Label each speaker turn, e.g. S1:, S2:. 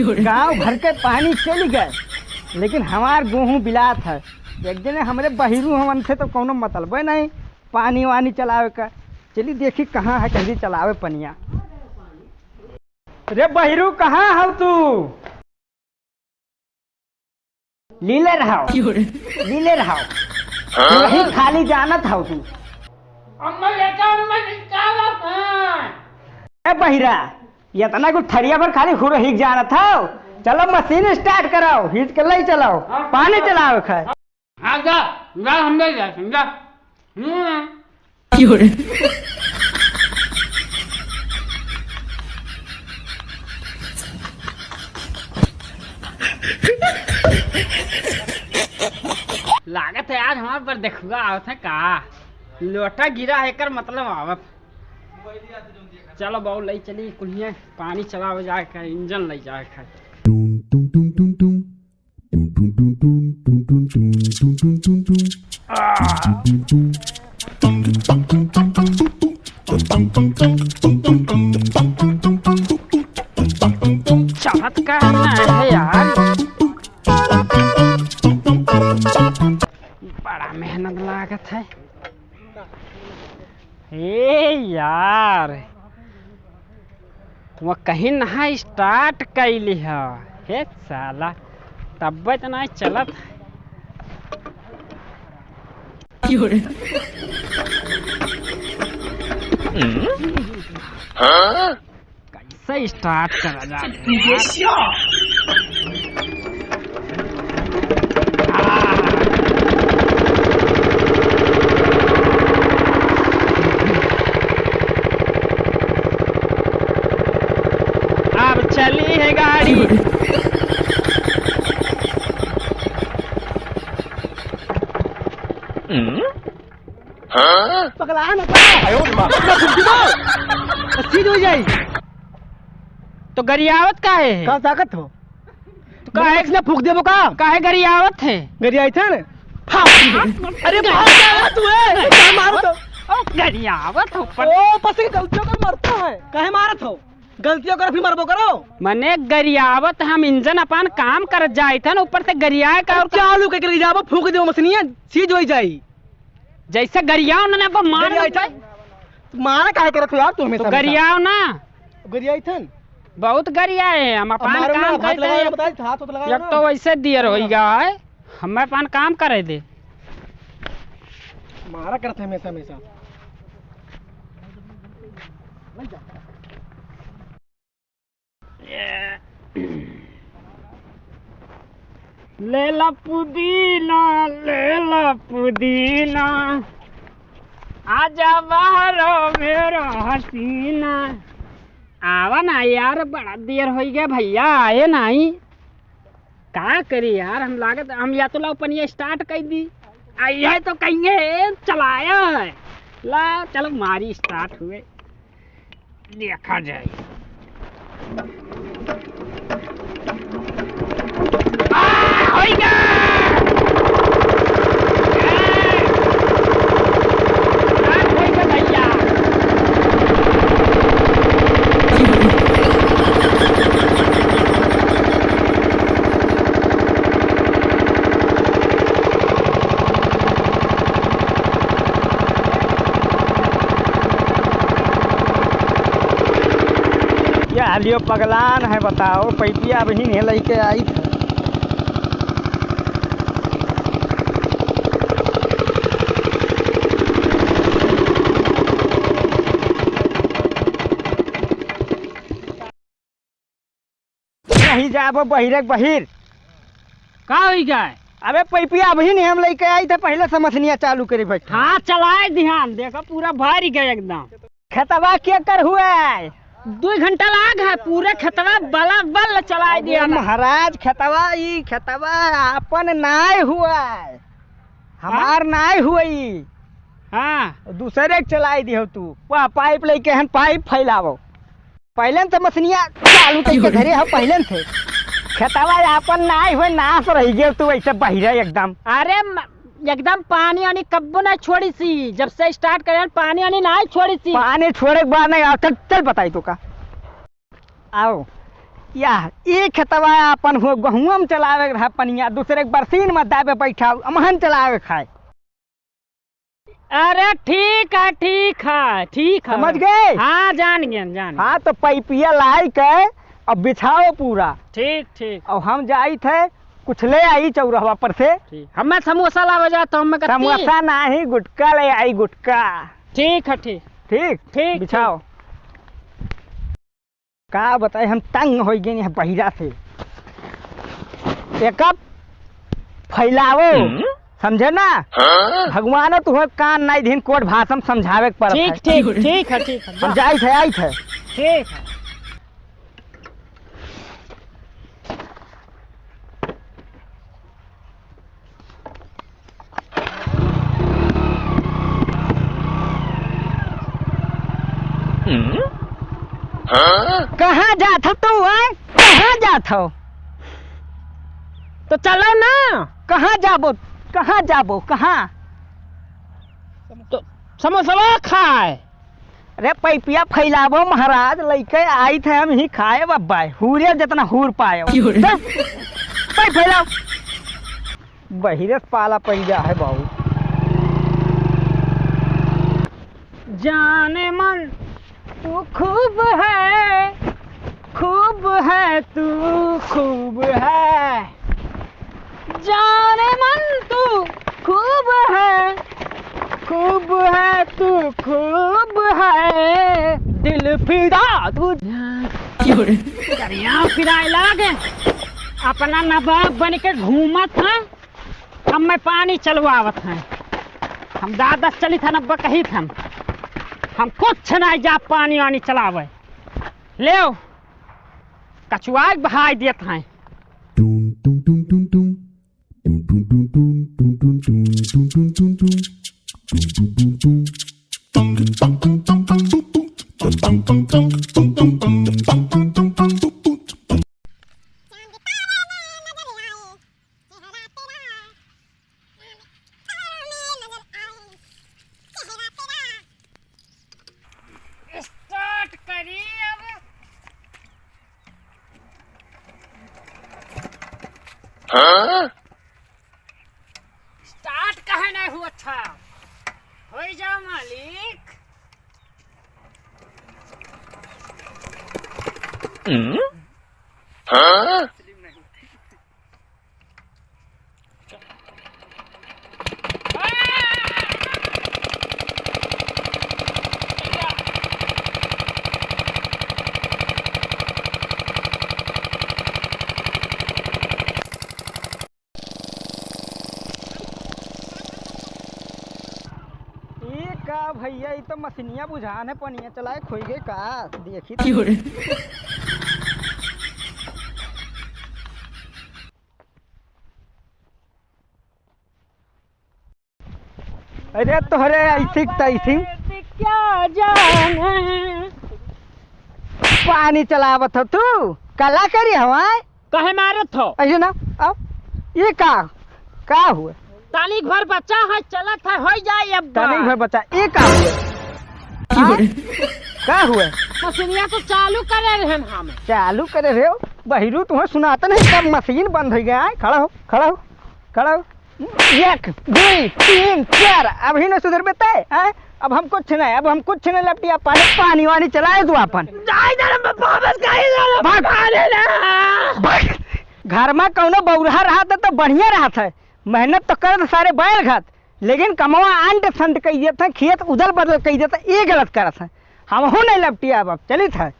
S1: गांव भर के पानी चल गए, लेकिन हमार गेहूं बिलात है। एक दिन हमरे बहिरू हमन थे तो कोनो मतलब नहीं पानी वानी चलावे का। चली देखी कहाँ है, कहीं चलावे पनिया। रे बहिरू कहाँ हो तू? लीले रहो वही खाली जानत हो तू। बहिरा इतना कुछ थरिया पर खाली खुर हिक जानत हो। चलो मशीन स्टार्ट कराओ, हिट के ले चलाओ, पानी चलाओ खा।
S2: लागत है आज हमारे पर देखुआ आवत है का लोटा गिरा है कर मतलब आवत। चलो बहु ले चली कुल्हिया पानी चलावे जाए का, इंजन ले जाए का। चमत्कार है यार, बड़ा मेहनत लागत है। हे यार वो कहीं नहा स्टार्ट कैली है। हे साला तब इतना चलत है। कैसे स्टार्ट करा जाए? अब चली है गाड़ी।
S1: पगला ना सीध हो जाए
S2: तो गरियावत काहे है?
S1: का ताकत हो
S2: तो काहे
S1: इसने फूक देबो का?
S2: काहे गरियावत है?
S1: गरिया आई था ना। अरे तू है क्या मारत हो?
S2: गरियावत हो पर
S1: ओ पसे गलतियों कर मरता है, काहे मारत हो? गलतियों कर फिर मरबो करो।
S2: मने गरियावत हम इंजन अपन काम कर जाए था ना, ऊपर से गरियाए का और
S1: चालू के ले जाबो, फूक देबो मशीनिया सीध हो जाई।
S2: जैसे गरियाओ ना अब मार
S1: मारा काहे करत हो यार तू हमेशा?
S2: तो गरियाओ ना,
S1: गरिया आई था
S2: बहुत गरियाए है। हम अपन काम करते हैं,
S1: बता हाथ तो लगा
S2: एक तो वैसे दियर होइगा है, हम अपन काम करे दे।
S1: मारा करते हमेशा हमेशा।
S2: लेला पुदीना लेला पुदीना, आजा बाहरो मेरा हसीना। आवा ना यार, बड़ा देर हो गया भैया आए नहीं। क्या करी यार, हम लागत हम या तो ला पनिया स्टार्ट कर दी आई है तो कहेंगे चलाया है। ला चलो मारी स्टार्ट हुए, देखा जाए।
S1: लियो पगलान है, बताओ पैपिया अभी नहीं लेके आई थी। नहीं जाबो बहिर बहिर
S2: का हो गया?
S1: अबे पैपिया अभी नहीं हम लेके आई थे, पहले से मछलियाँ चालू करे बैठ।
S2: हाँ चलाए ध्यान, देखो पूरा भर गया एकदम।
S1: खतवा क्या कर हुआ है?
S2: 2 घंटा लाग है, पूरे खतवा बला बल चला दिया
S1: महाराज। खतवा अपन नाय हुआ है, हमार नाय हुई।
S2: हाँ
S1: दूसरे के चलाई दियो तू। वह पाइप लेके हन पाइप फैलावो। पहले से मछलियाँ चालू करके धरे हो, पहले से खतवा अपन नाय हुए, नाश रह गए तू ऐसे बहिरा एकदम।
S2: अरे एकदम पानी आनी कब्बो ना छोड़ी सी, जब से स्टार्ट करे पानी आनी ना छोड़ी सी।
S1: पानी छोड़े के बाद नहीं आओ। चल बताई तो का आओ या एक खेतवा अपन हो गहुम चलावे रहा पनिया, दूसरे के बरसीन में दाबे बैठा अमहन चलावे खाए।
S2: अरे ठीक है ठीक है ठीक है,
S1: समझ गए?
S2: हाँ जान गए
S1: हाँ तो पैपिया लाई के अब बिछाओ पूरा।
S2: ठीक ठीक।
S1: और हम जाई थे कुछ ले आई चौराहा पर से।
S2: हमें समोसा लावे जाता हूँ।
S1: समोसा नहीं गुटका ले आई, गुटका।
S2: ठीक है ठीक
S1: ठीक
S2: ठीक
S1: बिछाओ। का बताए हम तंग हो गए हैं बहिरा से। एक फैलावो समझे ना। भगवान तुम्हें कान नहीं दिन कोट भाषण समझावे पर।
S2: ठीक ठीक ठीक है ठीक है।
S1: हम जाई थे आई थे।
S2: ठीक है।
S1: कहाँ जात हो तू? कहाँ जात हो?
S2: तो चलो ना।
S1: कहाँ जाबो? कहाँ जाबो? कहाँ?
S2: तो समोसा खाए।
S1: अरे पैपिया फैलावो महाराज, लइके आई थे हम ही खाए बब्बा। हुरे जितना हुर पाए फैलाओ। बहिरे पाला पड़ जा है बाबू।
S2: जाने मन तू खूब है तू खूब है। जाने मन तू खूब है तू खूब है। दिल फिदा तू करिया फिराए लागे। अपना नवाब बन के घूमत है। हम मैं पानी चलवावत है। हम दादा चली था नब्बा कही था। हम कुछ नहीं जा पानी वानी चलावे। ले कछुआ बहाई देत हैं। स्टार्ट करिए अब। स्टार्ट कहे नहीं हुआ था। हो जाओ मालिक।
S1: का भैया ये तो मशीनिया बुझाने पनिया चलाए खोई गए का देखी। अरे तोहरे ऐसी तैसी
S2: क्या जाने
S1: पानी चलावत हो तू। कला करी हवाए
S2: कहे मारत हो
S1: ऐसे ना। अब ये का हुआ?
S2: ताली भर बच्चा है चलत है हो जाए अब।
S1: ताली भर बच्चा ये का हुआ? का हुआ?
S2: मशीनिया तो चालू करे रहे हम।
S1: चालू करे रहे हो बहिरू तुम्हें सुनाता नहीं कब मशीन बंद हो गया है। खड़ा हो। 1 2 3 4 अभी न सुधर बेटे। अब हम कुछ नहीं लपटिया पानी वानी चलाए तू अपन। घर में कौनो बौरहा रहा तो बढ़िया रहा था। मेहनत तो कर सारे बैल घात, लेकिन कमवा अंट संट कही देता खेत उधर बदल कही देता ये गलत करत है। हम नहीं लपटिया अब चलित है।